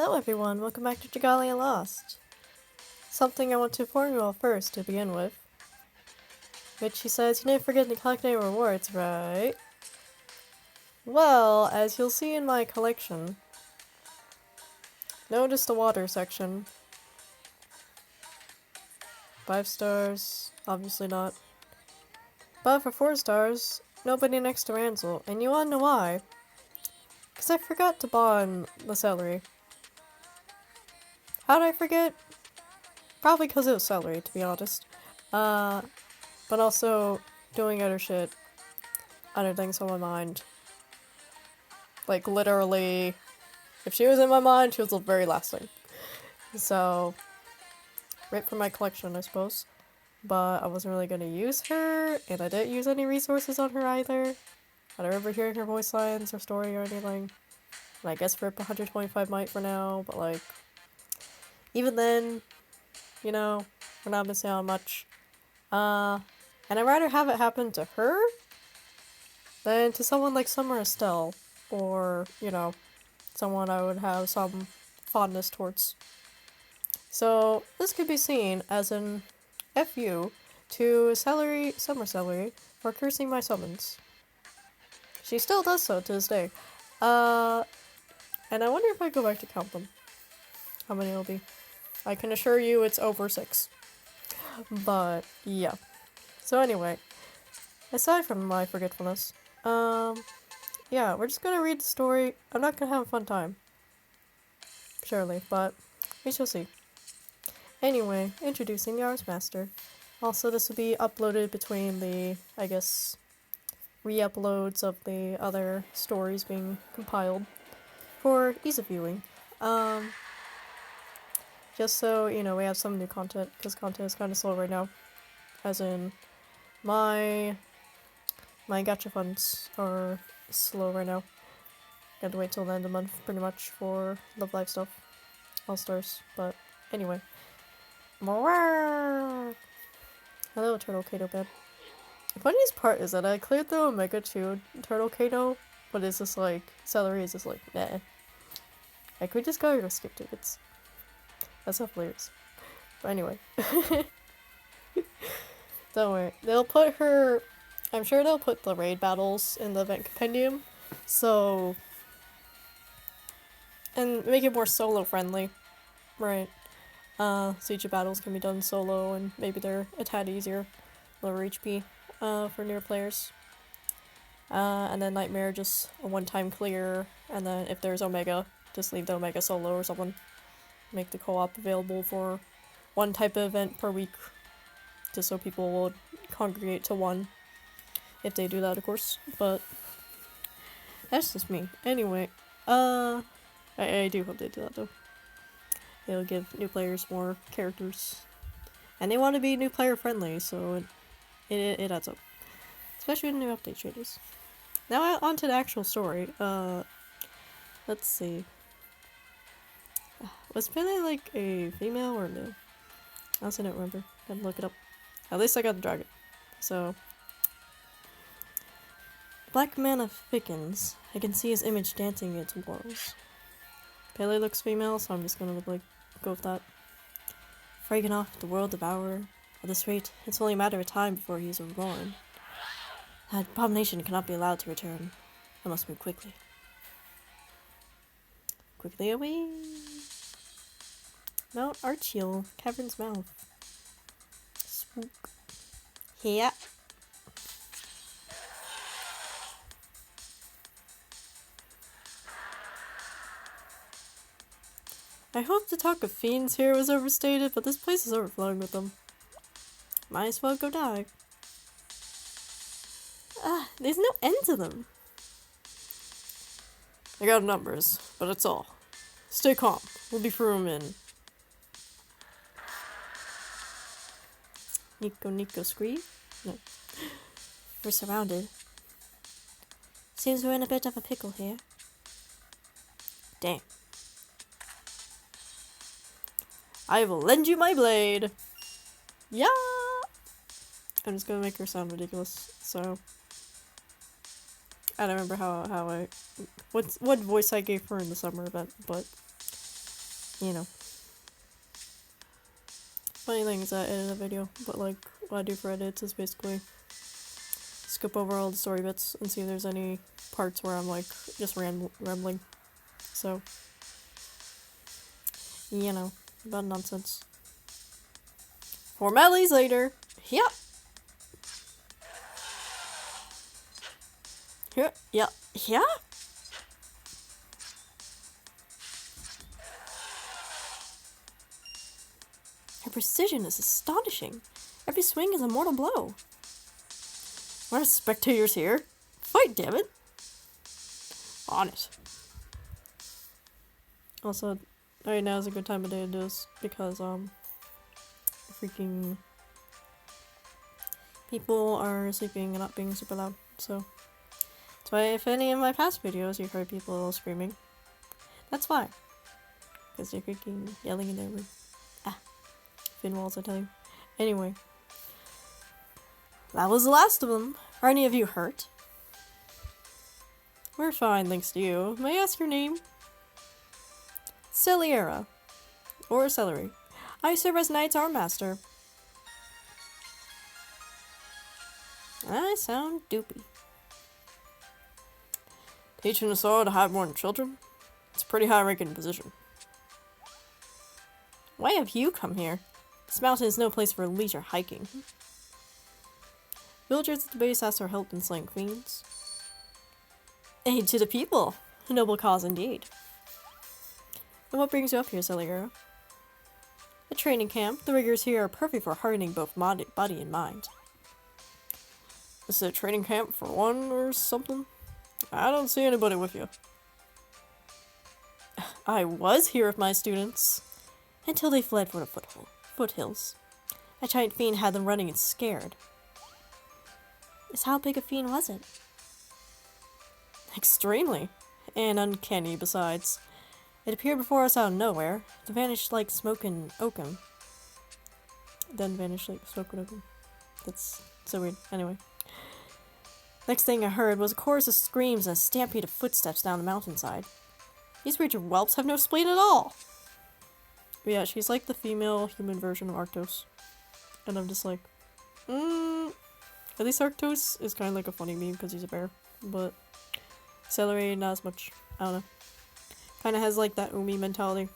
Hello everyone, welcome back to Dragalia Lost. Something I want to inform you all first to begin with. Which he says, you didn't forget to collect any rewards, right? Well, as you'll see in my collection, notice the water section. 5 stars, obviously not. But for 4 stars, nobody next to Ransel, and you wanna know why? Because I forgot to bond the Celery. How did I forget? Probably because it was Celery, to be honest. But also doing other shit, other things on my mind. Like, literally, if she was in my mind, she was the very last thing. So, right from my collection, I suppose. But I wasn't really gonna use her, and I didn't use any resources on her either. I don't remember hearing her voice lines or story or anything. And I guess rip 125 might for now, but like, even then, you know, we're not missing out on much. And I'd rather have it happen to her than to someone like Summer Estelle, or, you know, someone I would have some fondness towards. So, this could be seen as an FU to Summer Celery, for cursing my summons. She still does so to this day. And I wonder if I go back to count them. How many it'll be. I can assure you it's over 6. But, yeah. So anyway, aside from my forgetfulness, yeah, we're just gonna read the story. I'm not gonna have a fun time. Surely, but we shall see. Anyway, introducing Yar's Master. Also, this will be uploaded between the, I guess, re-uploads of the other stories being compiled for ease of viewing. Just so, you know, we have some new content, because content is kind of slow right now. As in, my gacha funds are slow right now. Got to wait till the end of the month, pretty much, for Love Live stuff. All stars, but anyway. Hello, Turtle Kato Bed. The funniest part is that I cleared the Omega 2 Turtle Kato, but it's just like, Celery is just like, nah. I could just go your skip tickets. That's so hilarious. But anyway. Don't worry. They'll put her... I'm sure they'll put the raid battles in the event compendium. So... and make it more solo friendly. Right. Siege battles can be done solo, and maybe they're a tad easier. Lower HP, for newer players. And then Nightmare, just a one-time clear, and then if there's Omega, just leave the Omega solo or something. Make the co-op available for one type of event per week, just so people will congregate to one, if they do that, of course, but that's just me. Anyway, I do hope they do that, though. It'll give new players more characters, and they want to be new player friendly, so it adds up, especially in new update changes. Now on to the actual story. Let's see. Was Pele like a female or no? I also don't remember. Gotta look it up. At least I got the dragon. So. Black man of Fickens. I can see his image dancing its walls. Pele looks female, so I'm just gonna go with that. Fragonov, the world devourer. At this rate, it's only a matter of time before he is reborn. That abomination cannot be allowed to return. I must move quickly. Quickly away. Mount Archiel, Cavern's Mouth. Spook. Yeah. I hope the talk of fiends here was overstated, but this place is overflowing with them. Might as well go die. There's no end to them. I got numbers, but that's all. Stay calm. We'll be through them in. Nico scream? No. We're surrounded. Seems we're in a bit of a pickle here. Damn. I will lend you my blade! Yeah! I'm just gonna make her sound ridiculous, so... I don't remember what voice I gave her in the summer event, but you know. Funny thing is I edit a video, but like what I do for edits is basically skip over all the story bits and see if there's any parts where I'm like just rambling. So, you know, about nonsense. Formalities later. Yep. Here. Yeah. Yeah. Her precision is astonishing. Every swing is a mortal blow. What are spectators here? Fight, damn it! On it. Also, right now is a good time of day to do this because freaking people are sleeping and not being super loud. So that's why if any of my past videos you heard people screaming, that's why. Because they're freaking yelling in their room. Fin walls, I tell you. Anyway. That was the last of them. Are any of you hurt? We're fine, thanks to you. May I ask your name? Celery. Or Celery. I serve as Knight's Arm Master. I sound doopy. Teaching a sword to highborn children? It's a pretty high-ranking position. Why have you come here? This mountain is no place for leisure hiking. Villagers at the base ask for help in slaying fiends. Aid to the people! A noble cause indeed. And what brings you up here, Celery? A training camp. The riggers here are perfect for hardening both body and mind. Is it a training camp for one or something? I don't see anybody with you. I was here with my students. Until they fled for the foothills. A giant fiend had them running and scared. How big a fiend was it? Extremely. And uncanny besides. It appeared before us out of nowhere. It vanished like smoke and oakum. Then vanished like smoke and oakum. That's so weird. Anyway. Next thing I heard was a chorus of screams and a stampede of footsteps down the mountainside. These creature whelps have no spleen at all. But yeah, she's like the female human version of Arctos. And I'm just like, at least Arctos is kind of like a funny meme because he's a bear. But Celery, not as much. I don't know. Kind of has like that Umi mentality.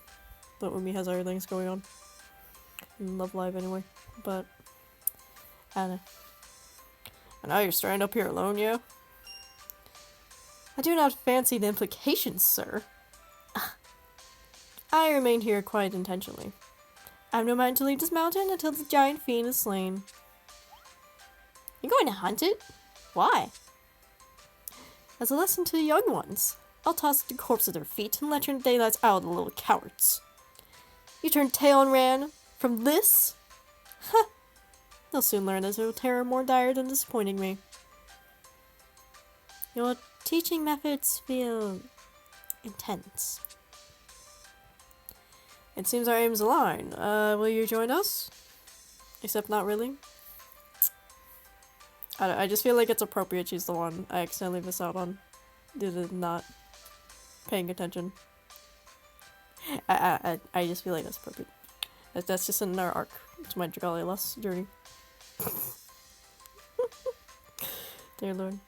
But Umi has other things going on. In Love Live anyway. But, I don't know. And now you're stranded up here alone, yeah? I do not fancy the implications, sir. I remain here quite intentionally. I have no mind to leave this mountain until the giant fiend is slain. You're going to hunt it? Why? As a lesson to the young ones. I'll toss the corpse at their feet and let your daylights out, the little cowards. You turned tail and ran from this? Huh. They'll soon learn there's no terror more dire than disappointing me. Your teaching methods feel intense. It seems our aims align. Will you join us? Except not really. I just feel like it's appropriate she's the one I accidentally miss out on due to not paying attention. I just feel like that's appropriate. That's just another arc to my Dragalia lost journey. Dear Lord.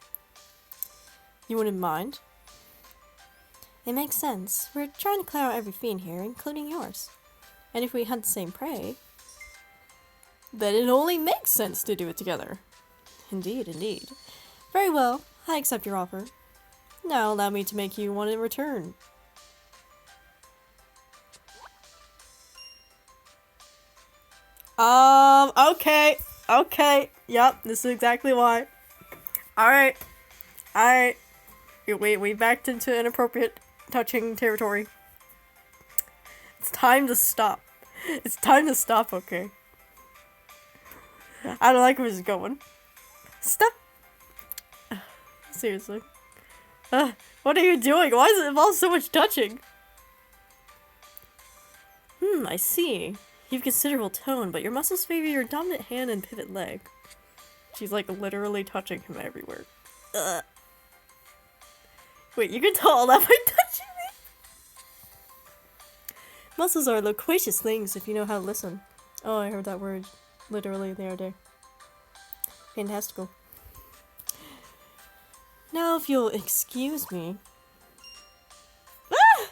You wouldn't mind? It makes sense. We're trying to clear out every fiend here, including yours. And if we hunt the same prey, then it only makes sense to do it together. Indeed, indeed. Very well, I accept your offer. Now allow me to make you one in return. Okay. Yep, this is exactly why. Alright. We backed into inappropriate touching territory. It's time to stop. It's time to stop, okay? I don't like where this is going. Stop! Seriously. What are you doing? Why does it involve so much touching? I see. You have considerable tone, but your muscles favor your dominant hand and pivot leg. She's like literally touching him everywhere. Wait, you can tell all that by touching me? Muscles are loquacious things if you know how to listen. Oh, I heard that word literally the other day. Fantastical. Now, if you'll excuse me. Ah!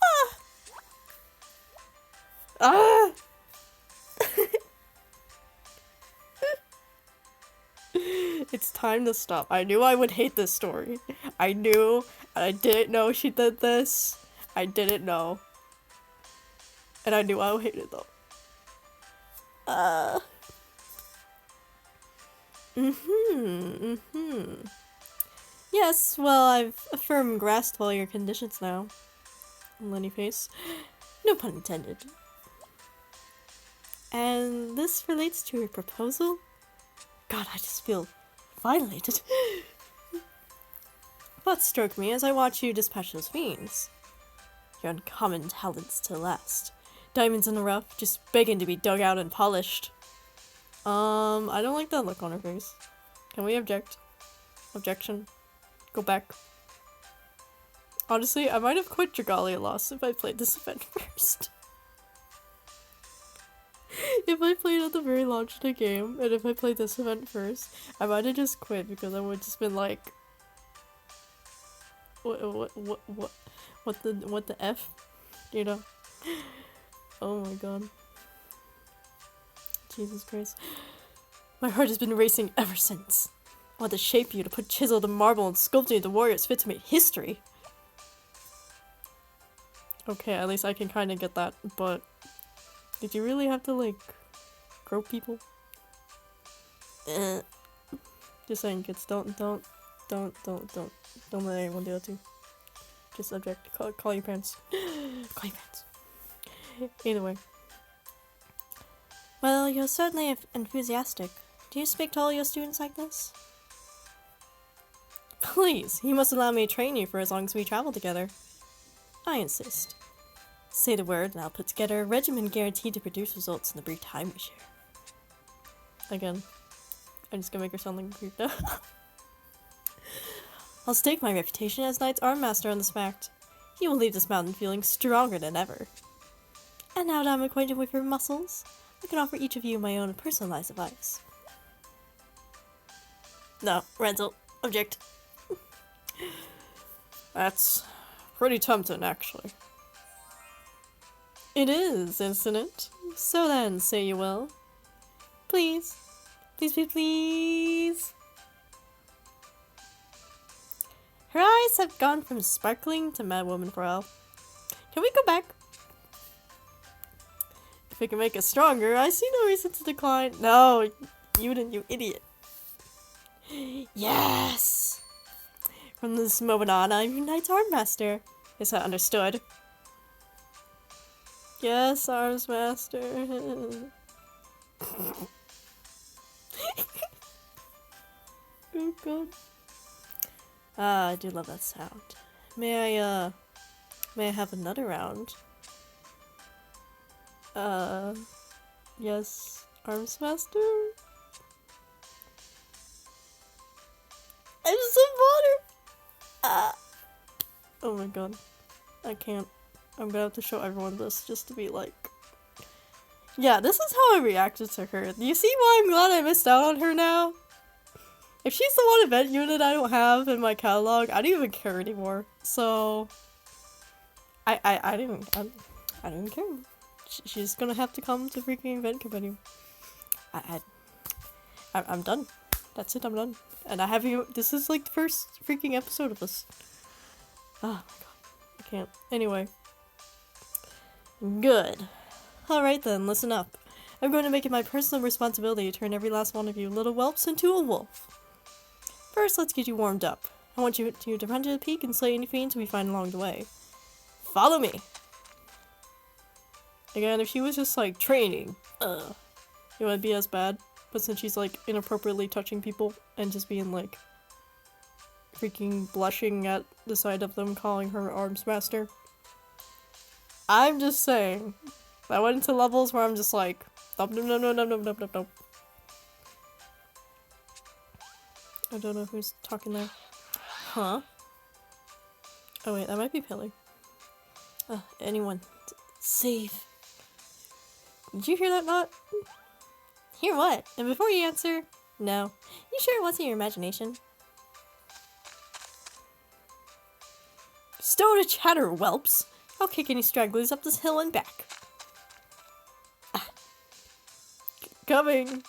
Ah! Ah! It's time to stop. I knew I would hate this story. I knew, and I didn't know she did this. I didn't know. And I knew I would hate it though. Yes, well, I've firm grasped all your conditions now. Lenny face. No pun intended. And this relates to your proposal? God, I just feel violated. Thoughts stroke me as I watch you dispatch those fiends. Your uncommon talents to last. Diamonds in the rough, just begging to be dug out and polished. I don't like that look on her face. Can we object? Objection. Go back. Honestly, I might have quit Dragalia Lost if I played this event first. If I played at the very launch of the game, and if I played this event first, I might have just quit because I would just been like, what the F, you know? Oh my god. Jesus Christ. My heart has been racing ever since. I want to shape you, to put chisel to marble and sculpt you into warriors fit to make history. Okay, at least I can kind of get that, but did you really have to, like, grow people? Just saying, kids, don't let anyone do that to you. Just object. Call your parents. Call your parents. Either way. Well, you're certainly enthusiastic. Do you speak to all your students like this? Please, you must allow me to train you for as long as we travel together. I insist. Say the word and I'll put together a regimen guaranteed to produce results in the brief time we share. Again, I'm just gonna make her sound like a creep now. I'll stake my reputation as Knight's arm master on this fact. You will leave this mountain feeling stronger than ever. And now that I'm acquainted with your muscles, I can offer each of you my own personalized advice. No, rental. Object. That's pretty tempting, actually. It is, isn't it? So then, say you will. Please. Please, please, please. Her eyes have gone from sparkling to mad woman brow. Can we go back? If we can make us stronger, I see no reason to decline. No, you idiot. Yes! From this moment on, I'm your Knight's Arm Master. Is that understood? Yes, Arms Master. Oh god. Ah, I do love that sound. May I have another round? Yes, Arms Master? I have some water! Oh my god. I can't. I'm gonna have to show everyone this just to be like... Yeah, this is how I reacted to her. Do you see why I'm glad I missed out on her now? If she's the one event unit I don't have in my catalog, I don't even care anymore. So... I didn't care. She's gonna have to come to freaking event compendium. I'm done. That's it, I'm done. And I have you. This is like the first freaking episode of this. Oh my god. I can't. Anyway. Good. Alright then, listen up. I'm going to make it my personal responsibility to turn every last one of you little whelps into a wolf. First, let's get you warmed up. I want you to run to the peak and slay any fiends we find along the way. Follow me! Again, if she was just like training, it wouldn't be as bad. But since she's like inappropriately touching people and just being like freaking blushing at the sight of them calling her Arms Master. I'm just saying. I went into levels where I'm just like, nope. I don't know who's talking there. Huh? Oh wait, that might be Pele. Anyone. Save. Did you hear that, Not? Hear what? And before you answer, no. You sure it wasn't your imagination? Stow to chatter, whelps! I'll kick any stragglers up this hill and back. Coming!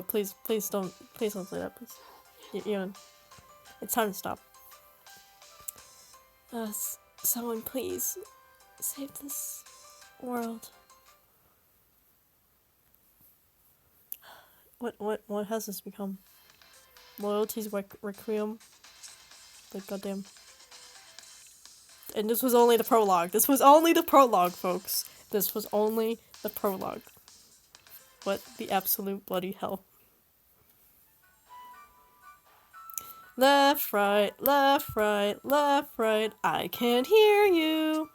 Please don't say that, please. Ewan, it's time to stop. Someone please, save this world. What has this become? Loyalty's Requiem? Like, goddamn. And this was only the prologue. This was only the prologue, folks. This was only the prologue. What the absolute bloody hell. Left, right, left, right, left, right. I can't hear you.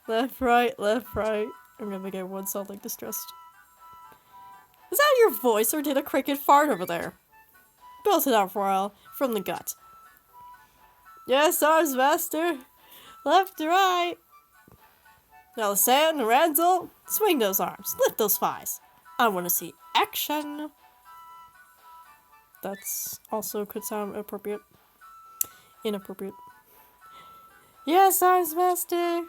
Left, right, left, right. I'm gonna make everyone sound like distressed. Is that your voice, or did a cricket fart over there? Built it out for a while, from the gut. Yes, arms master. Left to right. Now, Sam and Ranzel, swing those arms, lift those thighs. I want to see action. That's also could sound appropriate. Inappropriate. Yes, arms master.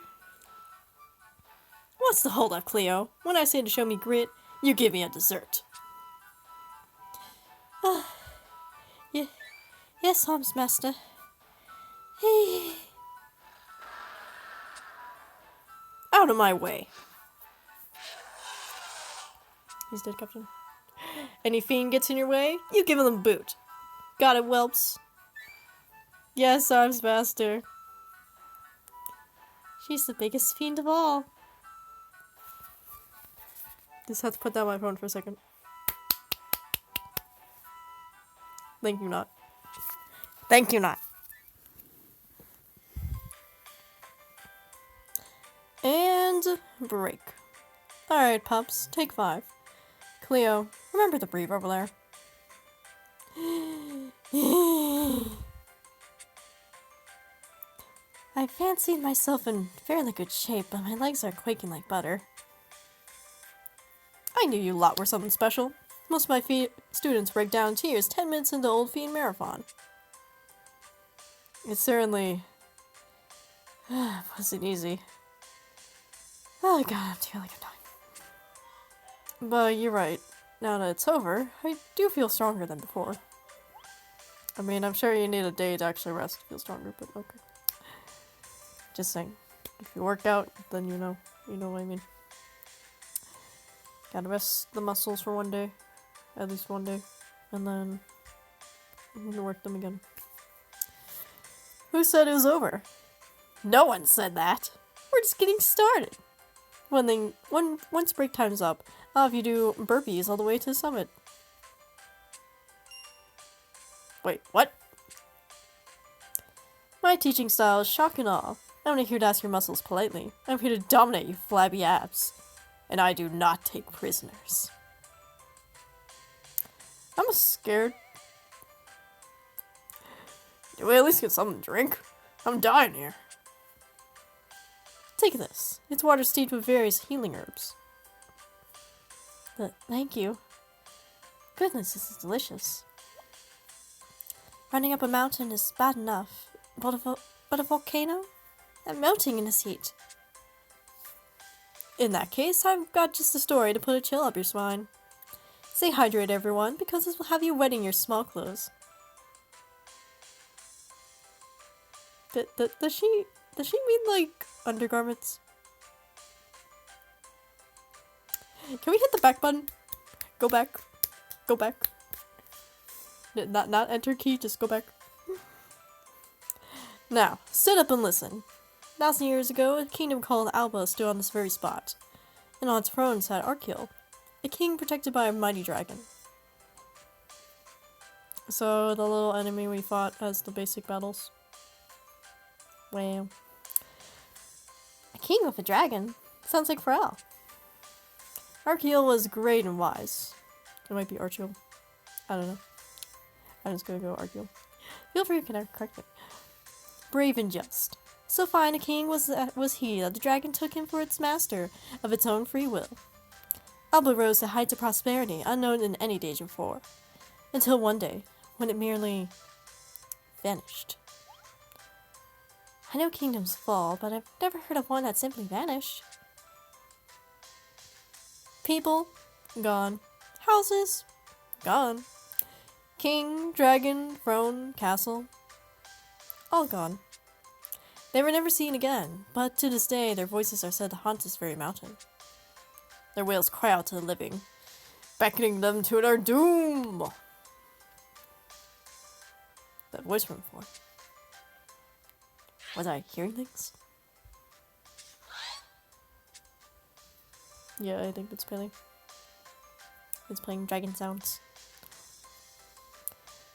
What's the hold up, Cleo? When I say to show me grit, you give me a dessert. Yes, arms master. Out of my way. He's dead, Captain. Any fiend gets in your way, you give him a boot. Got it, whelps. Yes, arms master. She's the biggest fiend of all. Just have to put down my phone for a second. Thank you, Not. Thank you, Not. And break. Alright, pups, take 5. Cleo, remember to breathe over there. I fancied myself in fairly good shape, but my legs are quaking like butter. I knew you lot were something special. Most of my students break down in tears 10 minutes into Old Fiend Marathon. It certainly wasn't easy. Oh god, I feel like I'm dying. But you're right. Now that it's over, I do feel stronger than before. I mean, I'm sure you need a day to actually rest to feel stronger, but okay. Just saying. If you work out, then you know what I mean. Gotta rest the muscles for one day. At least one day. And then you can work them again. Who said it was over? No one said that. We're just getting started. Once break time's up, I'll have you do burpees all the way to the summit. Wait, what? My teaching style is shock and awe. I'm not here to ask your muscles politely. I'm here to dominate you flabby abs. And I do not take prisoners. I'm scared. Do we at least get something to drink? I'm dying here. Take this. It's water steeped with various healing herbs. Thank you. Goodness, this is delicious. Running up a mountain is bad enough, but a volcano? And melting in this heat. In that case, I've got just a story to put a chill up your spine. Stay hydrated, everyone, because this will have you wetting your small clothes. Does she mean, like, undergarments? Can we hit the back button? Go back. Go back. Not enter key, just go back. Now, sit up and listen. 1,000 years ago, a kingdom called Alba stood on this very spot. And on its throne sat Arkiel, a king protected by a mighty dragon. So, the little enemy we fought as the basic battles. Wow. A king with a dragon? Sounds like Pharrell. Arkiel was great and wise. It might be Archiel. I don't know. I'm just gonna go Arkiel. Feel free to correct me. Brave and just. So fine a king was he that the dragon took him for its master of its own free will. Alba rose to heights of prosperity unknown in any age before, until one day, when it merely vanished. I know kingdoms fall, but I've never heard of one that simply vanished. People, gone. Houses, gone. King, dragon, throne, castle, all gone. They were never seen again, but to this day their voices are said to haunt this very mountain. Their wails cry out to the living, beckoning them to their doom. That voice from before. Was I hearing things? Yeah, I think it's Pele. It's playing dragon sounds.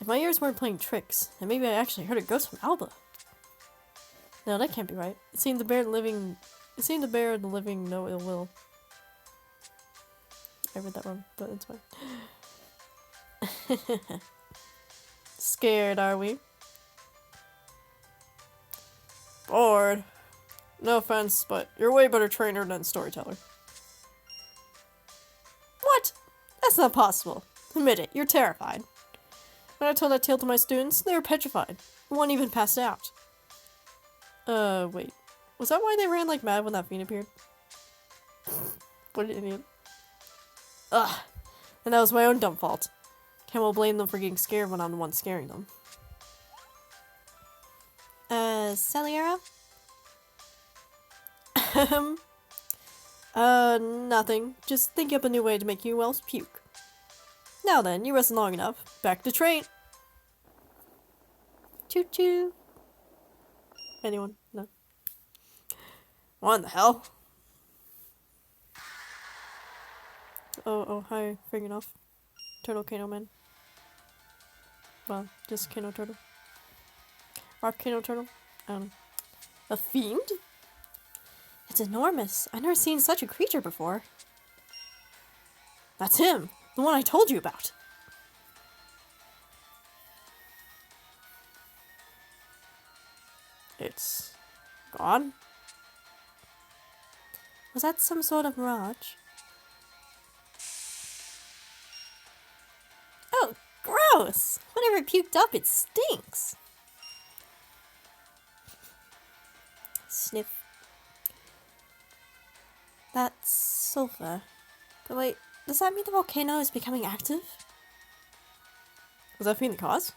If my ears weren't playing tricks, then maybe I actually heard a ghost from Alba. No, that can't be right. It seemed to bear the living no ill will. I read that wrong, but it's fine. Scared, are we? Bored. No offense, but you're a way better trainer than storyteller. What? That's not possible. Admit it, you're terrified. When I told that tale to my students, they were petrified. One even passed out. Wait. Was that why they ran like mad when that fiend appeared? What an idiot. Ugh. And that was my own dumb fault. Can't well blame them for getting scared when I'm the one scaring them. Celery? Nothing. Just thinking up a new way to make you elves puke. Now then, you rested long enough. Back to train. Choo choo. Anyone? No. What in the hell? Oh, hi, freaking off. Turtle Kano Man. Well, just cano-turtle. Rock cano-turtle? A fiend? It's enormous. I've never seen such a creature before. That's him! The one I told you about! It's gone? Was that some sort of mirage? Oh, gross! Whatever puked up, it stinks! Sniff. That's sulfur. But wait, does that mean the volcano is becoming active? Was that being the cause?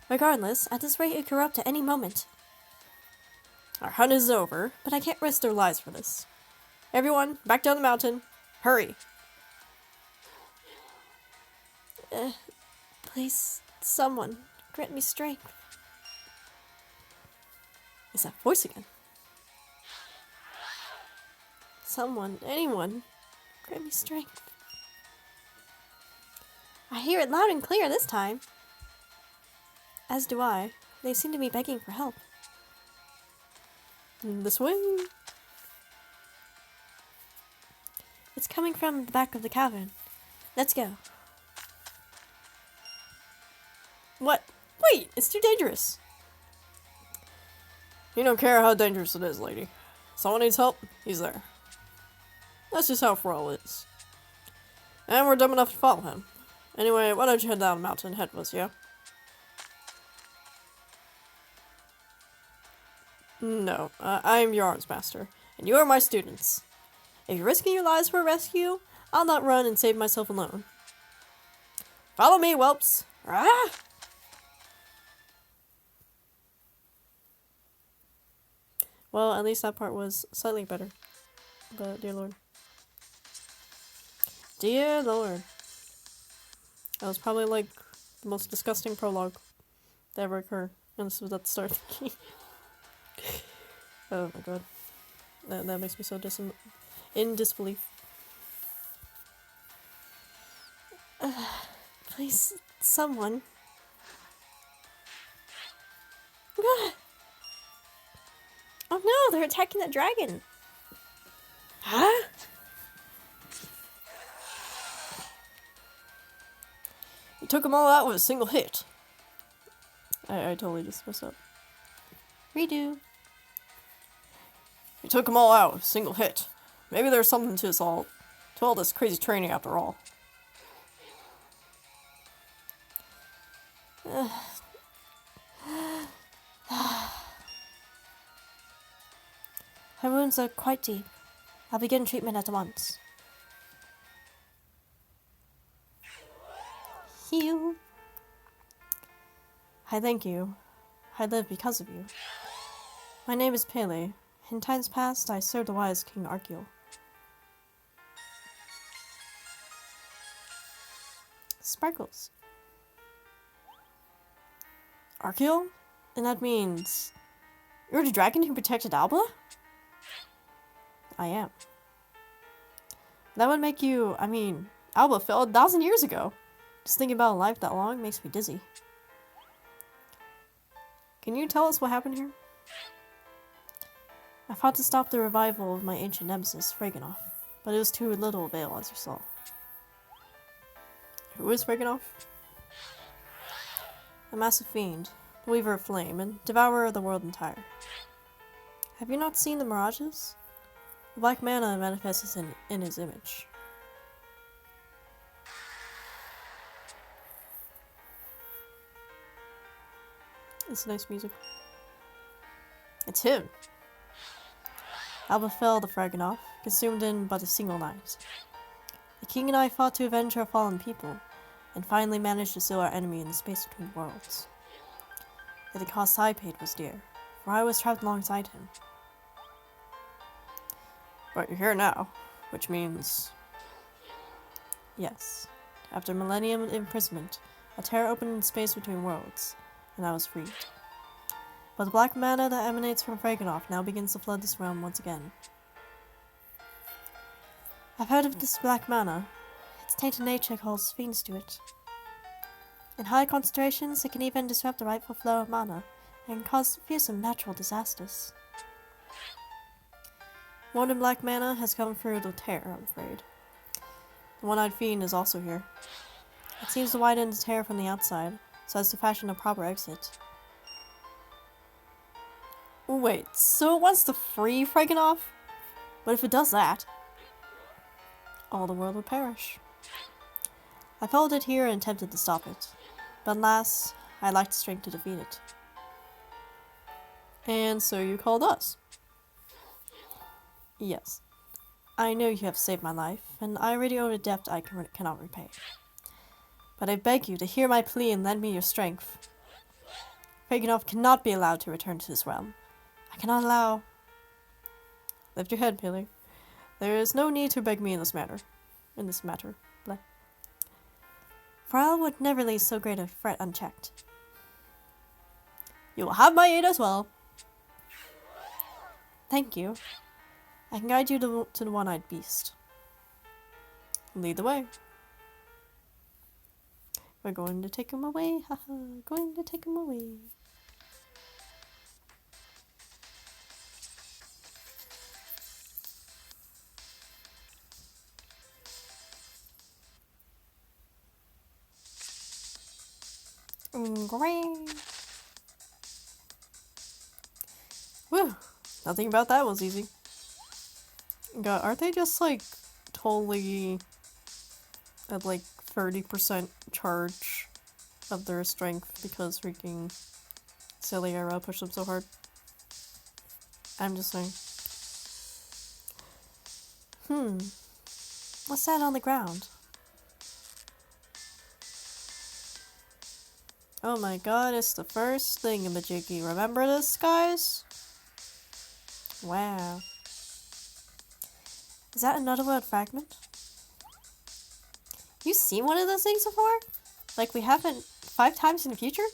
Regardless, at this rate it could erupt at any moment. Our hunt is over, but I can't risk their lives for this. Everyone, back down the mountain. Hurry! Please, someone, grant me strength. Is that voice again? Someone, anyone, grant me strength. I hear it loud and clear this time. As do I. They seem to be begging for help. This way. It's coming from the back of the cavern. Let's go. What? Wait, it's too dangerous. You don't care how dangerous it is, lady. Someone needs help, he's there. That's just how Pharrell is. And we're dumb enough to follow him. Anyway, why don't you head down the mountain and head with us, yeah? No, I am your arms master, and you are my students. If you're risking your lives for a rescue, I'll not run and save myself alone. Follow me, whelps! Ah! Well, at least that part was slightly better. But, dear lord. Dear lord. That was probably like the most disgusting prologue that ever occurred. And this was at the start of the game. Oh my god. That makes me so in disbelief. Please, someone. Oh no, they're attacking that dragon. Huh? You took them all out with a single hit. I totally just messed up. Redo. We took them all out with a single hit. Maybe there's something to all this crazy training after all. Her wounds are quite deep. I'll begin treatment at once. Heal. I thank you. I live because of you. My name is Pele. In times past, I served the wise King Archeol. Sparkles. Archeol? And that means... You're the dragon who protected Alba? I am. That would make you... Alba fell 1,000 years ago. Just thinking about a life that long makes me dizzy. Can you tell us what happened here? I fought to stop the revival of my ancient nemesis, Fraganoff, but it was to little avail, as you saw. Who is Fraganoff? A massive fiend, weaver of flame, and devourer of the world entire. Have you not seen the mirages? The black mana manifests in his image. It's nice music. It's him! Alba fell the Fraganoff, consumed in but a single night. The king and I fought to avenge our fallen people, and finally managed to seal our enemy in the space between worlds. Yet the cost I paid was dear, for I was trapped alongside him. But you're here now, which means... Yes. After millennium imprisonment, a tear opened in space between worlds, and I was freed. But the black mana that emanates from Fraganoff now begins to flood this realm once again. I've heard of this black mana. Its tainted nature calls fiends to it. In high concentrations, it can even disrupt the rightful flow of mana, and cause fearsome natural disasters. More than black mana has come through the tear, I'm afraid. The one-eyed fiend is also here. It seems to widen the tear from the outside, so as to fashion a proper exit. Wait, so it wants to free Fraganoff? But if it does that, all the world will perish. I followed it here and attempted to stop it, but alas, I lacked the strength to defeat it. And so you called us? Yes. I know you have saved my life, and I already owe a debt I cannot repay. But I beg you to hear my plea and lend me your strength. Fraganoff cannot be allowed to return to this realm. I cannot allow... Lift your head, Pele. There is no need to beg me in this matter. Blah. For I would never leave so great a threat unchecked. You will have my aid as well. Thank you. I can guide you to the one-eyed beast. Lead the way. We're going to take him away. Haha, going to take him away. Great. Whew. Nothing about that was easy. God, aren't they just like totally at like 30% charge of their strength because freaking Celery pushed them so hard? I'm just saying. What's that on the ground? Oh my god, it's the first thingamajiggy. Remember this, guys? Wow. Is that another world fragment? You seen one of those things before? Like we haven't 5 times in the future?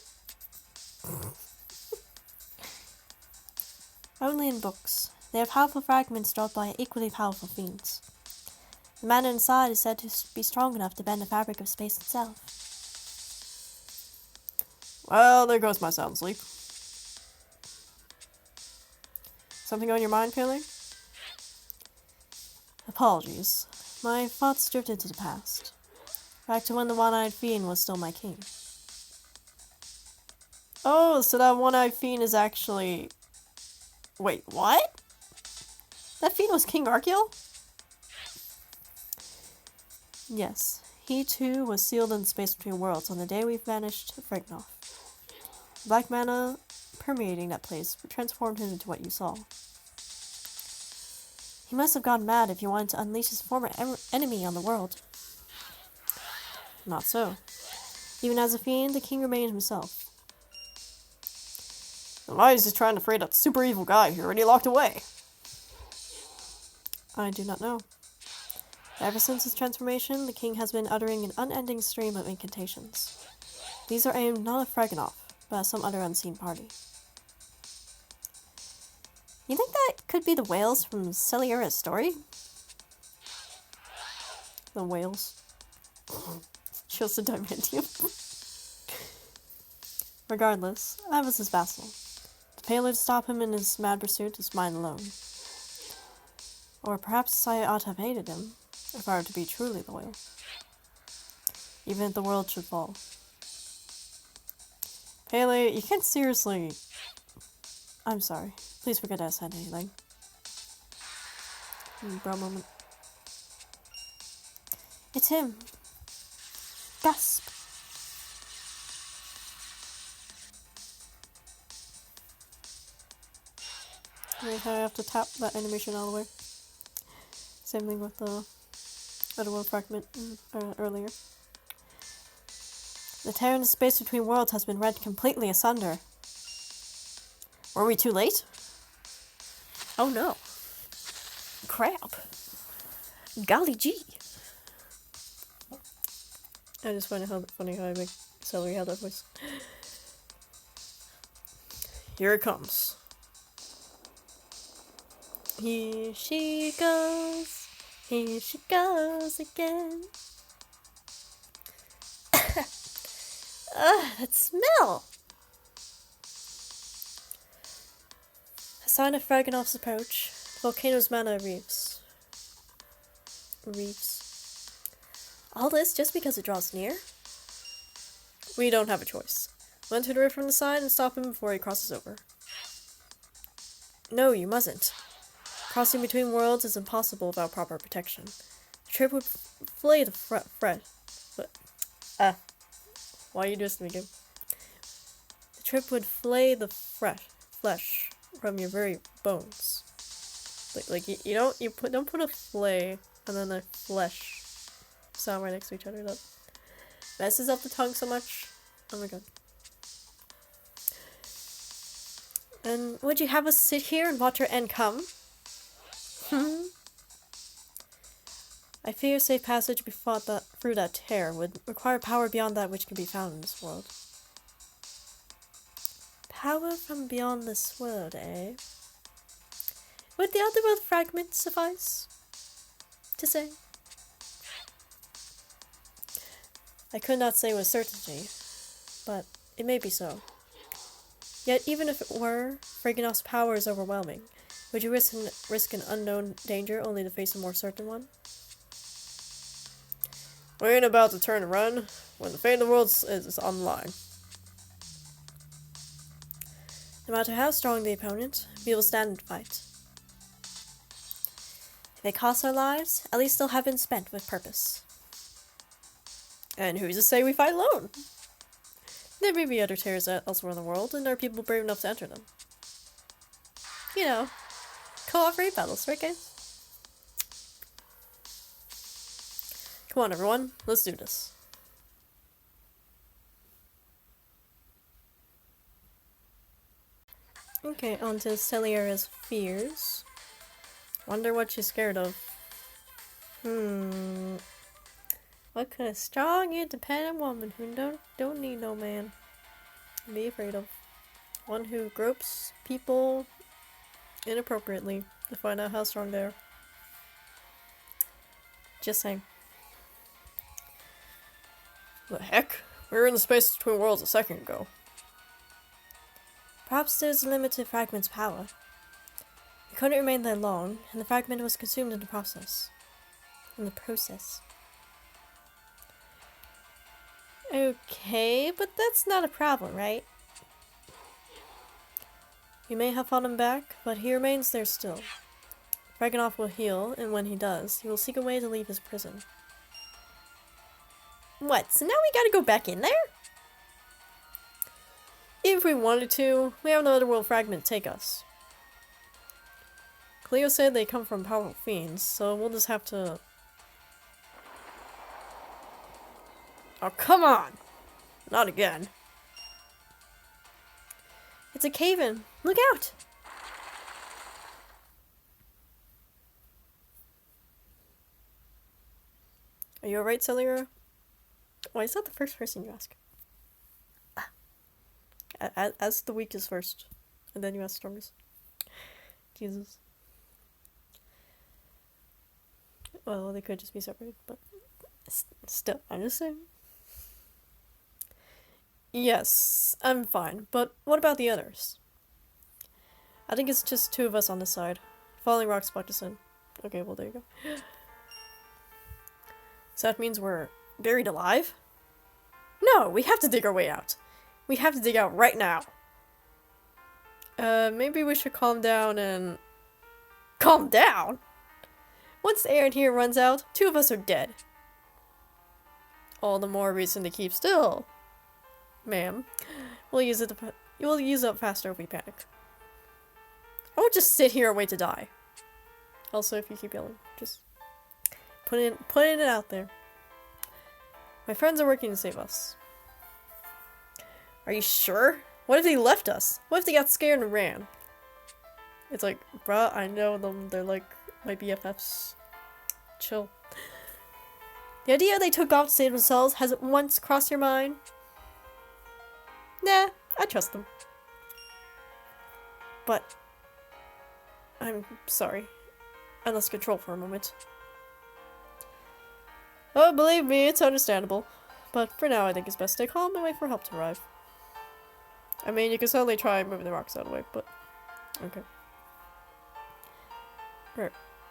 Only in books. They are powerful fragments dropped by equally powerful fiends. The mana inside is said to be strong enough to bend the fabric of space itself. Well, there goes my sound sleep. Something on your mind, Pele? Apologies. My thoughts drifted to the past. Back to when the one-eyed fiend was still my king. Oh, so that one-eyed fiend is actually Wait, what? That fiend was King Archeol? Yes. He too was sealed in the space between worlds on the day we vanished Frignoff. Black mana permeating that place transformed him into what you saw. He must have gone mad if he wanted to unleash his former enemy on the world. Not so. Even as a fiend, the king remained himself. Then why is he trying to free that super evil guy he already locked away? I do not know. Ever since his transformation, the king has been uttering an unending stream of incantations. These are aimed not at Fraganoff, but at some other unseen party. You think that could be the whales from Celery's story? The whales. Shows the dimension. Regardless, I was his vassal. The Pele to stop him in his mad pursuit is mine alone. Or perhaps I ought to have hated him, if I were to be truly loyal. Even if the world should fall. Pele, you can't seriously... I'm sorry. Please forget I said anything. Bro moment. It's him. Gasp. I have to tap that animation all the way. Same thing with the Otherworld fragment earlier. The tear in the space between worlds has been rent completely asunder. Were we too late? Oh no. Crap. Golly gee. I just find it funny how I make Celery have that voice. Here it comes. Here she goes. Here she goes again. Ugh, that smell! A sign of Fraganoff's approach. The volcano's mana reefs. All this just because it draws near? We don't have a choice. We'll enter the rift from the side and stop him before he crosses over. No, you mustn't. Crossing between worlds is impossible without proper protection. The trip would flay the why are you doing this to me, game? The trip would flay the flesh from your very bones. Don't put a flay and then a flesh sound right next to each other. That messes up the tongue so much. Oh my god. And would you have us sit here and watch our end come? I fear safe passage through that tear would require power beyond that which can be found in this world. Power from beyond this world, eh? Would the Otherworld fragment suffice to say? I could not say with certainty, but it may be so. Yet even if it were, Fraganoff's power is overwhelming. Would you risk an unknown danger only to face a more certain one? We ain't about to turn and run when the fate of the world is on the line. No matter how strong the opponent, we will stand and fight. If it costs our lives, at least they'll have been spent with purpose. And who's to say we fight alone? There may be other tears elsewhere in the world, and there are people brave enough to enter them. You know, co-op raid battles, right guys? Come on everyone, let's do this. Okay, on to Celery's fears. Wonder what she's scared of. What could a strong, independent woman who don't need no man be afraid of? One who gropes people inappropriately to find out how strong they are. Just saying. The heck? We were in the space between worlds a second ago. Perhaps there's a limit to the fragment's power. It couldn't remain there long, and the fragment was consumed in the process. Okay, but that's not a problem, right? You may have fought him back, but he remains there still. Dragunov will heal, and when he does, he will seek a way to leave his prison. What, so now we gotta go back in there? If we wanted to, we have no other world fragment to take us. Cleo said they come from powerful fiends, so we'll just have to... Oh, come on! Not again. It's a cave-in. Look out! Are you alright, Celery? Why is that the first person you ask? As the weakest first, and then you ask strongest. Jesus. Well, they could just be separated, but still, I'm just saying. Yes, I'm fine, but what about the others? I think it's just two of us on this side. Falling rocks blocked us in. Okay, well, there you go. So that means we're buried alive? No, we have to dig our way out. We have to dig out right now. Maybe we should calm down and... Calm down? Once the air in here runs out, two of us are dead. All the more reason to keep still. Ma'am, we'll use up faster if we panic. I won't just sit here and wait to die. Also, if you keep yelling, just putting it out there. My friends are working to save us. Are you sure? What if they left us? What if they got scared and ran? It's like, bruh, I know them. They're like my BFFs. Chill. The idea they took off to save themselves hasn't once crossed your mind? Nah, I trust them. But I'm sorry. I lost control for a moment. Oh, believe me, it's understandable. But for now, I think it's best to stay calm and wait for help to arrive. I mean, you can certainly try moving the rocks out of the way, but... Okay.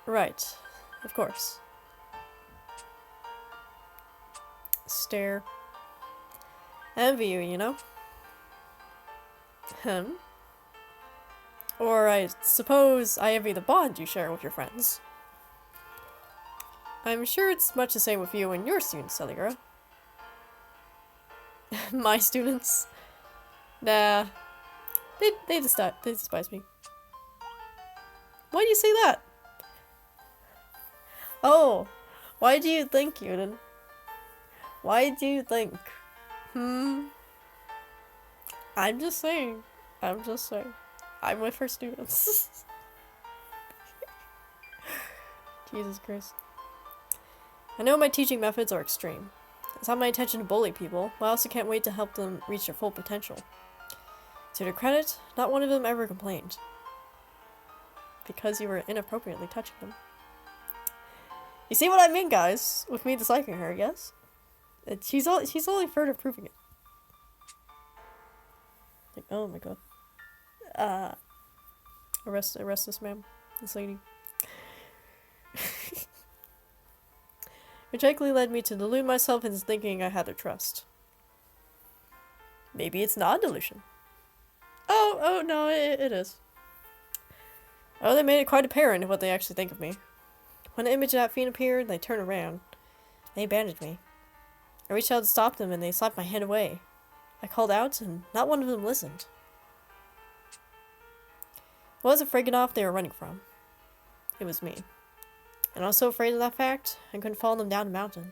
Right. Of course. Stare. Envy you, you know? Or I suppose I envy the bond you share with your friends. I'm sure it's much the same with you and your students, Celery. My students? Nah. They despise me. Why do you say that? Oh, why do you think, Yuden? Why do you think? I'm just saying. I'm with her students. Jesus Christ. I know my teaching methods are extreme. It's not my intention to bully people, but I also can't wait to help them reach their full potential. To their credit, not one of them ever complained. Because you were inappropriately touching them. You see what I mean, guys? With me disliking her, yes? She's only further proving it. Like, oh my god. Arrest this man. This lady. Which likely led me to delude myself into thinking I had their trust. Maybe it's not a delusion. Oh no, it is. Oh, they made it quite apparent what they actually think of me. When the image of that fiend appeared, they turned around. They abandoned me. I reached out to stop them and they slapped my hand away. I called out and not one of them listened. It wasn't Dragunov they were running from. It was me. And I was so afraid of that fact, I couldn't follow them down the mountain.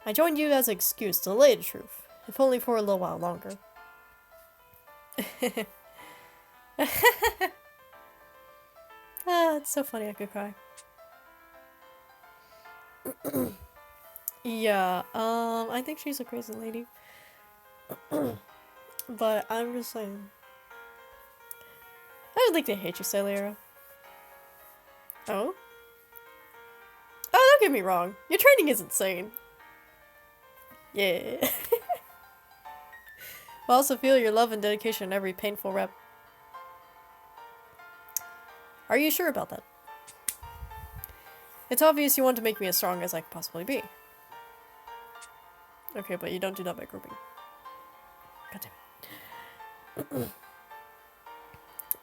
I joined you as an excuse to delay the truth, if only for a little while longer. It's so funny I could cry. Yeah, I think she's a crazy lady. But I'm just saying. I don't think they hate you, Celery. Oh? Oh, don't get me wrong. Your training is insane. Yeah. I also feel your love and dedication in every painful rep. Are you sure about that? It's obvious you want to make me as strong as I could possibly be. Okay, but you don't do that by grouping. God damn it.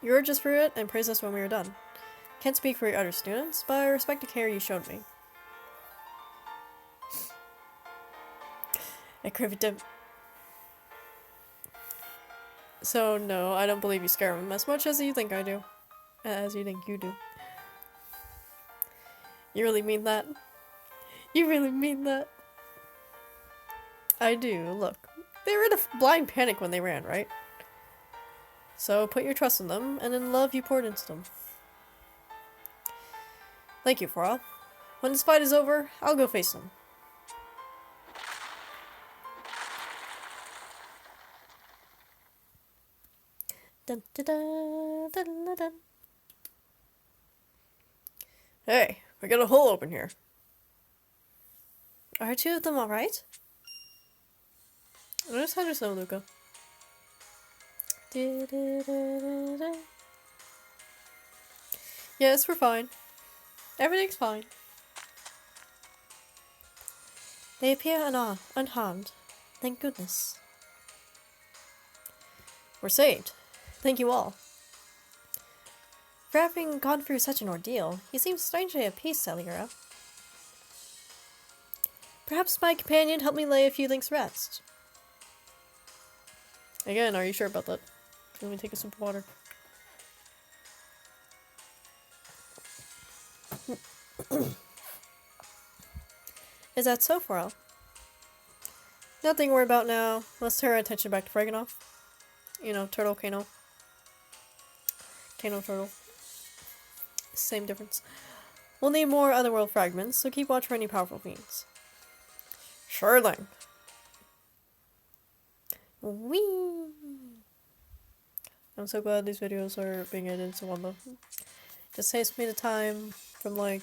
You urged us through it and praised us when we were done. Can't speak for your other students, but I respect the care you showed me. I craved him. So no, I don't believe you scare him as much as you think I do. As you think you do. You really mean that? You really mean that? I do, look. They were in a blind panic when they ran, right? So put your trust in them, and in the love you poured into them. Thank you, Farah. When this fight is over, I'll go face them. Dun, dun, dun, dun, dun, dun. Hey, we got a hole open here. Are two of them alright? I just had to know, Luca. Yes, we're fine. Everything's fine. They appear unharmed. Thank goodness. We're saved. Thank you all. For having gone through such an ordeal, you seem strangely at peace, Celery. Perhaps my companion helped me lay a few things to rest. Again, are you sure about that? Let me take a sip of water. Is that so, Pharrell? Nothing to worry about now. Let's turn our attention back to Fraganoff. You know, turtle, cano. Cano-turtle. Same difference. We'll need more otherworld fragments, so keep watch for any powerful fiends. Sure thing. Whee! I'm so glad these videos are being edited into one though. Just saves me the time from like,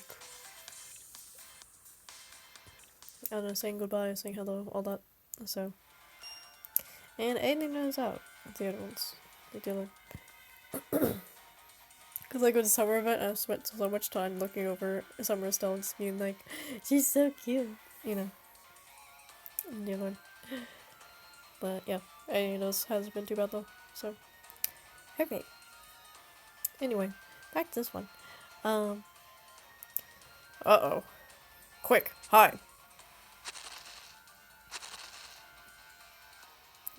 I don't know, saying goodbye, saying hello, all that. So, and editing those out, the other ones, the dealer. Because like with the summer event, I spent so much time looking over Summer Estelle and just being like, she's so cute, you know. Dealer. But yeah, any of those hasn't been too bad though, so. Okay. Anyway, back to this one. Uh-oh. Quick, hide.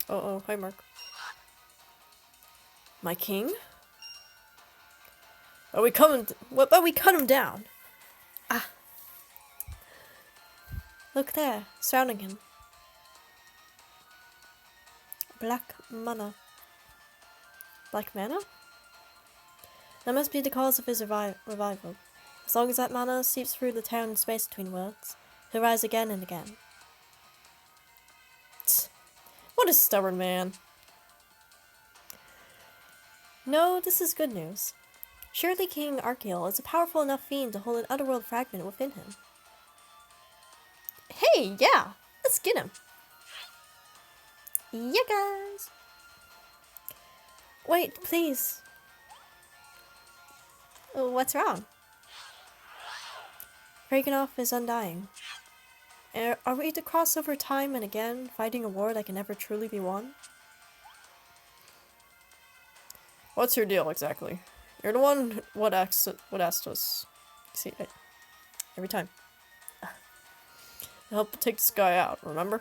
Uh-oh, hi Mark. My king? But we cut him down. Ah. Look there, surrounding him. Black mana. Black mana? That must be the cause of his revival. As long as that mana seeps through the town and space between worlds, he'll rise again and again. Tch. What a stubborn man. No, this is good news. Surely King Archeol is a powerful enough fiend to hold an otherworld fragment within him. Hey, yeah! Let's get him! Yeah, guys! Wait, please. What's wrong? Fraganoff is undying. Are we to cross over time and again, fighting a war that can never truly be won? What's your deal exactly? You're the one what asked us. See, every time. Help take this guy out, remember?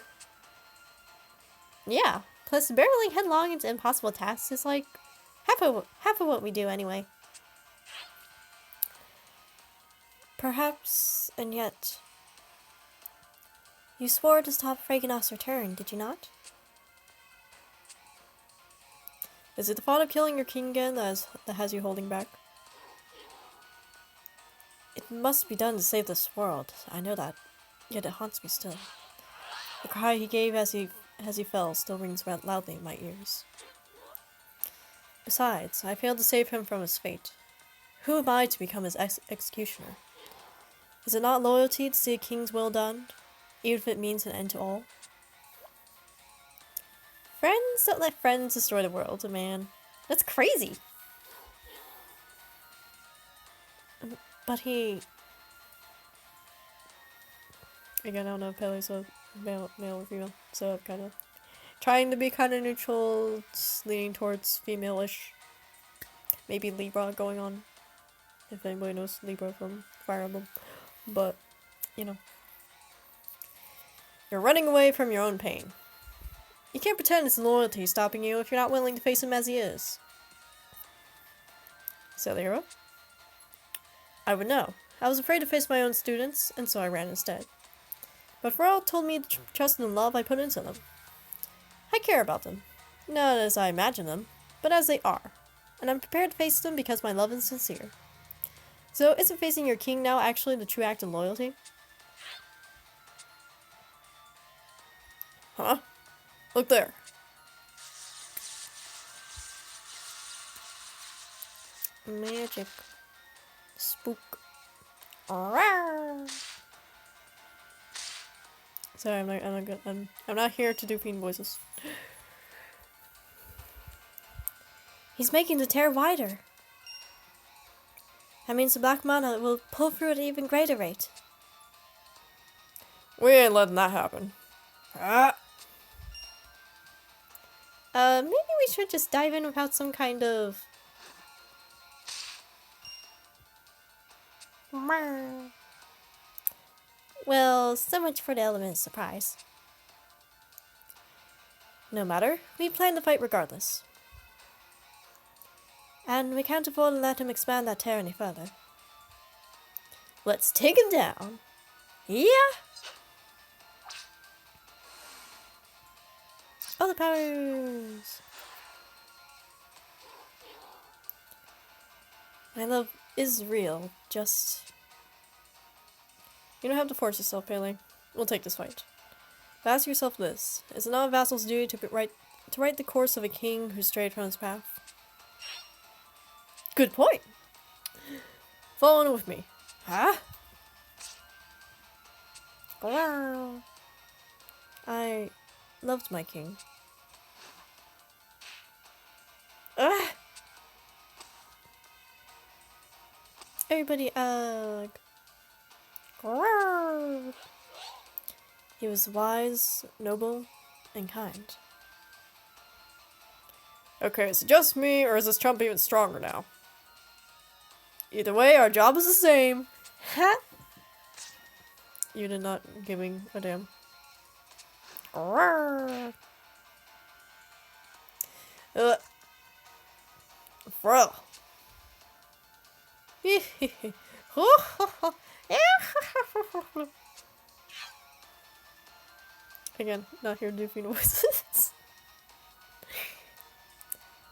Yeah, plus barreling headlong into impossible tasks is like half of what we do anyway. Perhaps, and yet... You swore to stop Fraganoff's return, did you not? Is it the thought of killing your king again that has you holding back? It must be done to save this world, I know that. Yet it haunts me still. The cry he gave as he fell still rings loudly in my ears. Besides, I failed to save him from his fate. Who am I to become his executioner? Is it not loyalty to see a king's will done, even if it means an end to all? Friends don't let friends destroy the world, man. That's crazy! But he... Again, I don't know if Pele's a male or female, so I'm kind of trying to be kind of neutral, leaning towards female-ish. maybe Libra going on. If anybody knows Libra from Fire Emblem. But, you know. You're running away from your own pain. You can't pretend it's loyalty stopping you if you're not willing to face him as he is. Celery? I would know. I was afraid to face my own students, and so I ran instead. But Pharrell told me the trust and love I put into them. I care about them. Not as I imagine them, but as they are. And I'm prepared to face them because my love is sincere. So, isn't facing your king now actually the true act of loyalty? Huh? Look there. Magic. Spook. Rawr. Sorry, I'm not here to do fiend voices. He's making the tear wider. That means the black mana will pull through at an even greater rate. We ain't letting that happen. Maybe we should just dive in without some kind of... Well, so much for the element of surprise. No matter, we plan to fight regardless. And we can't afford to let him expand that tear any further. Let's take him down. Yeah! All the powers! My love is real, just... You don't have to force yourself, Pele. We'll take this fight. But ask yourself this. Is it not a vassal's duty to right the course of a king who strayed from his path? Good point! Follow on with me. Huh? Wow. I loved my king. Ah! Everybody, He was wise, noble, and kind. Okay, is it just me, or is this Trump even stronger now? Either way, our job is the same. Ha! You did not giving a damn. Bro. Again, not here to do noises.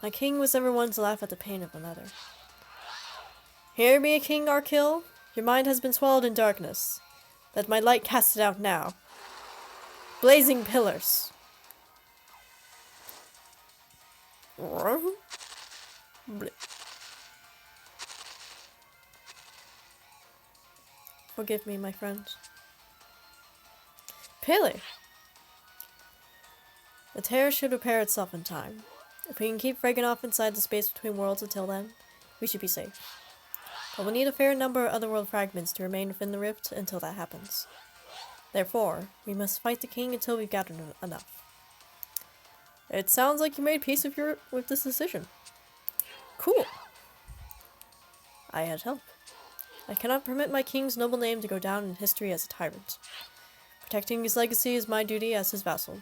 My king was never one to laugh at the pain of another. Hear me, King Arkil? Your mind has been swallowed in darkness. Let my light cast it out now. Blazing pillars. Forgive me, my friend. Pele! The tear should repair itself in time. If we can keep Reganov inside the space between worlds until then, we should be safe. But we'll need a fair number of otherworld fragments to remain within the rift until that happens. Therefore, we must fight the king until we've gathered enough. It sounds like you made peace with this decision. Cool. I had help. I cannot permit my king's noble name to go down in history as a tyrant. Protecting his legacy is my duty as his vassal,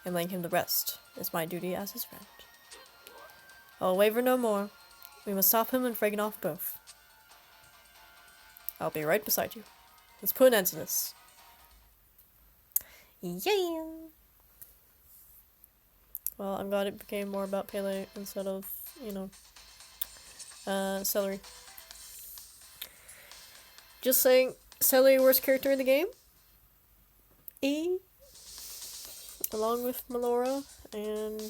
and laying him to rest is my duty as his friend. I'll waver no more. We must stop him and Reganov both. I'll be right beside you. Let's put an end to this. Yeah! Well, I'm glad it became more about Pele instead of, Celery. Just saying, Celery, worst character in the game? Along with Melora and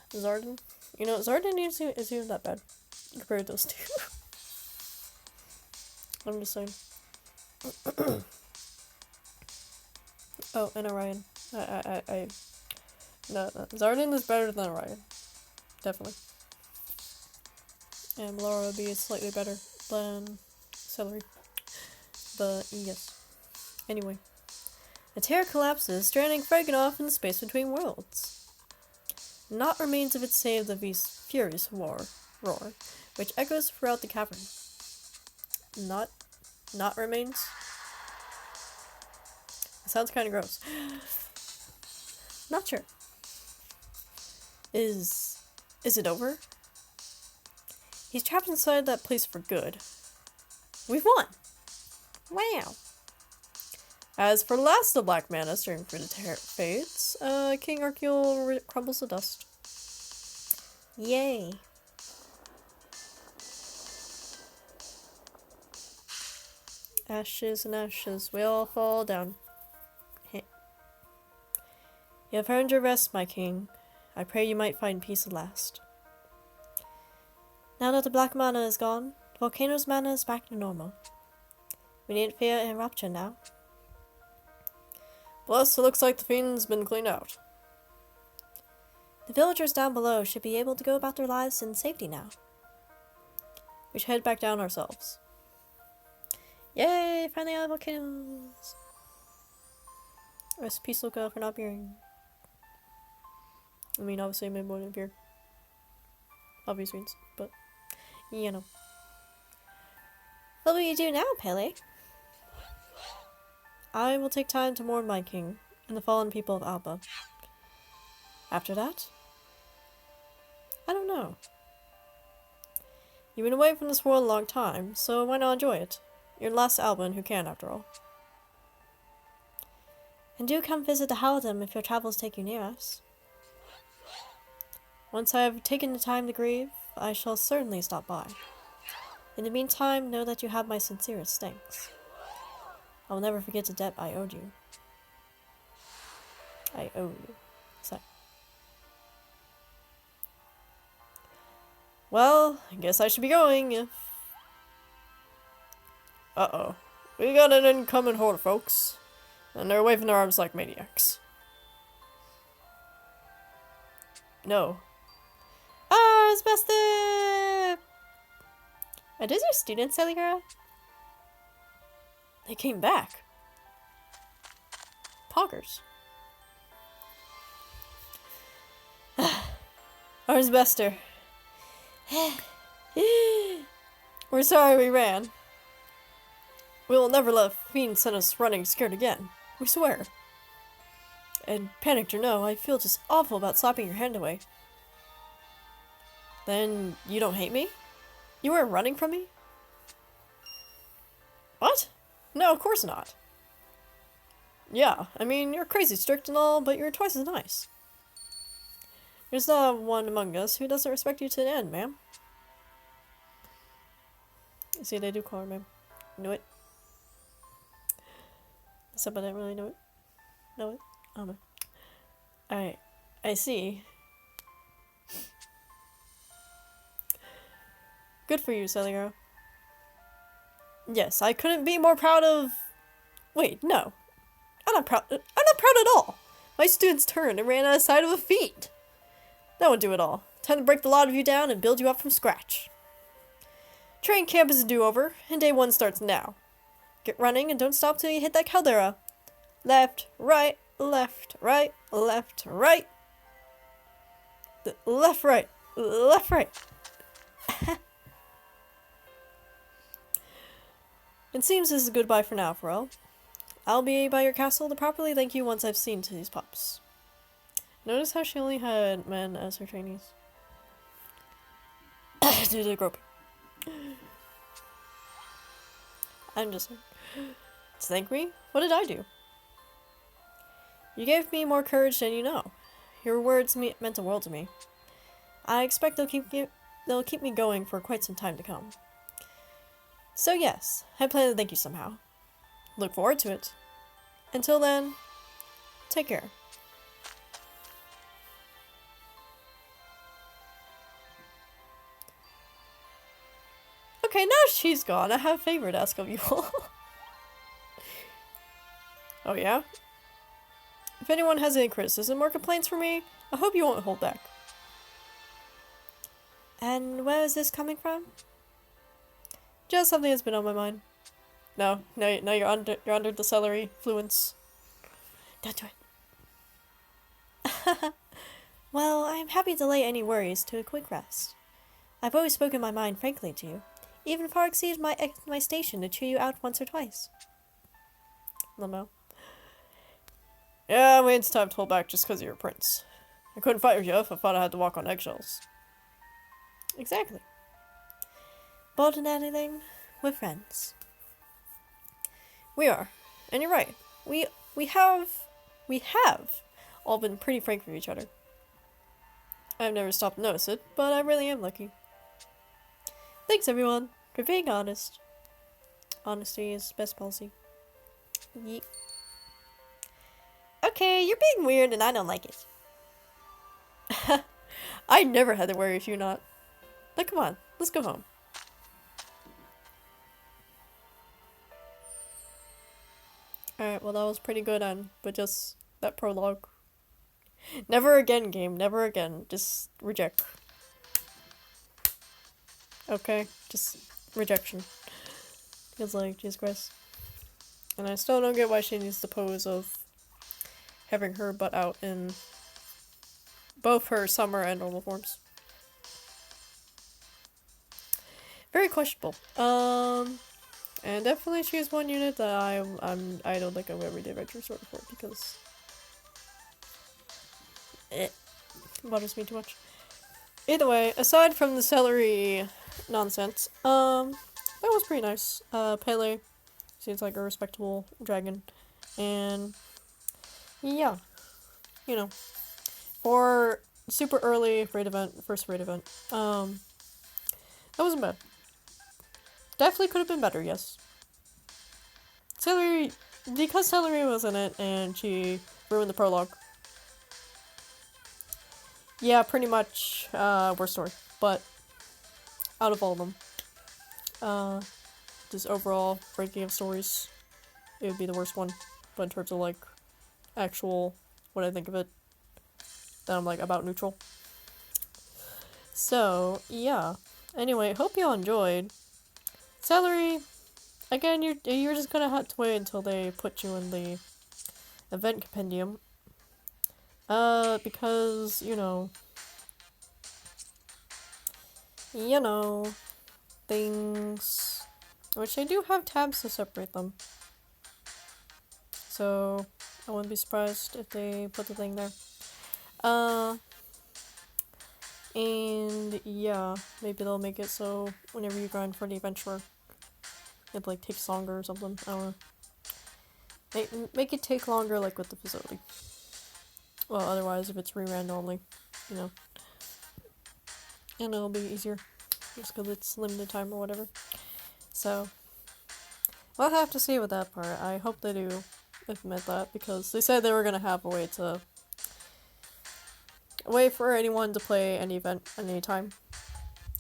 Zardan. Zardan isn't even that bad compared to those two. I'm just saying. Oh, and Orion. No, Zardan is better than Orion. Definitely. And Melora would be slightly better than Celery. But, yes. Anyway. The tear collapses, stranding Reganov in the space between worlds. Naught remains of it save the furious roar, which echoes throughout the cavern. Not remains? It sounds kind of gross. Not sure. Is it over? He's trapped inside that place for good. We've won! Wow! As for the last of the Black Mana stirring through the fates, King Arceal crumbles to dust. Yay! Ashes and ashes, we all fall down. You have earned your rest, my king. I pray you might find peace at last. Now that the black mana is gone, the volcano's mana is back to normal. We needn't fear an eruption now. Plus, it looks like the fiend's been cleaned out. The villagers down below should be able to go about their lives in safety now. We should head back down ourselves. Yay! Finally out of volcanoes! Rest in peace, Luca, for not appearing. I mean, obviously, maybe won't appear. Obvious reasons, but you know. What will you do now, Pele? I will take time to mourn my king and the fallen people of Alba. After that? I don't know. You've been away from this world a long time, so why not enjoy it? You're the last Alban who can, after all. And do come visit the Halidom if your travels take you near us. Once I have taken the time to grieve, I shall certainly stop by. In the meantime, know that you have my sincerest thanks. I will never forget the debt I owed you. I owe you. Sorry. Well, I guess I should be going if... Uh-oh. We got an incoming horde, folks. And they're waving their arms like maniacs. No. Ah, it's busted! Are those your students, Celery? They came back. Poggers. Ours Bester. We're sorry we ran. We will never let fiends send us running scared again. We swear. And panicked or no, I feel just awful about slapping your hand away. Then you don't hate me? You weren't running from me? What? No, of course not. Yeah, I mean, you're crazy strict and all, but you're twice as nice. There's not one among us who doesn't respect you to the end, ma'am. See, they do call her ma'am. Knew it. Except I didn't really know it. Know it? I don't know. Alright, I see. Good for you, Celery. Yes, I couldn't be more proud of... Wait, no. I'm not proud at all. My students turned and ran out of sight of a fiend. That would do it all. Time to break the lot of you down and build you up from scratch. Train camp is a do-over, and day one starts now. Get running and don't stop till you hit that caldera. Left, right, left, right, left, right. Left, right, left, right. It seems this is goodbye for now, Pharrell. I'll be by your castle to properly thank you once I've seen to these pups. Notice how she only had men as her trainees. Due to the groping. I'm just... To thank me? What did I do? You gave me more courage than you know. Your words meant the world to me. I expect they'll keep me going for quite some time to come. So yes, I plan to thank you somehow. Look forward to it. Until then, take care. Okay, now she's gone. I have a favor to ask of you all. Oh yeah? If anyone has any criticism or complaints for me, I hope you won't hold back. And where is this coming from? Just something that's been on my mind. No, you're under the celery fluence. Don't do it. Well, I'm happy to lay any worries to a quick rest. I've always spoken my mind frankly to you. Even far exceeds my station to chew you out once or twice. Limo. Yeah, I mean, it's time to hold back just because you're a prince. I couldn't fight with you if I thought I had to walk on eggshells. Exactly. More than anything, we're friends. We are. And you're right. We have all been pretty frank with each other. I've never stopped to notice it, but I really am lucky. Thanks everyone for being honest. Honesty is best policy. Yeet. Okay, you're being weird and I don't like it. I never had to worry if you're not. Now come on, let's go home. Alright, well that was pretty good but just that prologue. Never again, game, never again. Just reject. Okay, just rejection. Feels like, Jesus Christ. And I still don't get why she needs the pose of having her butt out in both her summer and normal forms. Very questionable. And definitely she's one unit that I don't think I've ever did Adventure Sword for because it bothers me too much. Either way, aside from the Celery nonsense, that was pretty nice. Pele seems like a respectable dragon, and yeah, you know, for super early raid event, first raid event, that wasn't bad. Definitely could have been better, yes. Celery, because Celery was in it and she ruined the prologue. Yeah, pretty much, worst story, but out of all of them, just overall ranking of stories, it would be the worst one. But in terms of like actual what I think of it, then I'm like about neutral. So yeah. Anyway, hope y'all enjoyed. Celery, again, you're just gonna have to wait until they put you in the event compendium. Because you know, things, which they do have tabs to separate them. So I wouldn't be surprised if they put the thing there. And yeah, maybe they'll make it so whenever you grind for the adventurer, it like takes longer or something. I don't know. Make it take longer like with the facility. Well, otherwise if it's re-ran only, you know. And it'll be easier. Just because it's limited time or whatever. So, we'll have to see with that part. I hope they do implement that because they said they were gonna have a way for anyone to play any event at any time.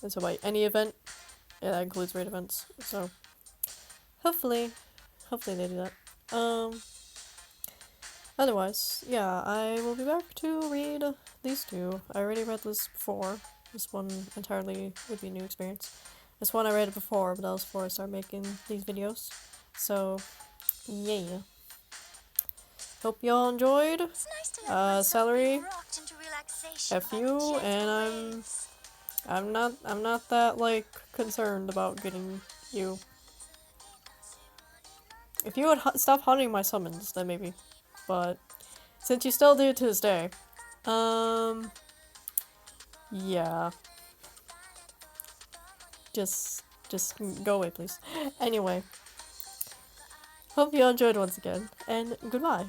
And so by any event, yeah, that includes raid events. So hopefully they do that. Otherwise, yeah, I will be back to read these two. I already read this before. This one entirely would be a new experience. This one I read it before, but that was before I started making these videos. So, yeah. Hope y'all enjoyed. Celery, F you, and I'm not that like concerned about getting you. If you would stop hunting my summons, then maybe. But since you still do to this day, yeah. Just go away, please. Anyway, hope you all enjoyed once again, and goodbye.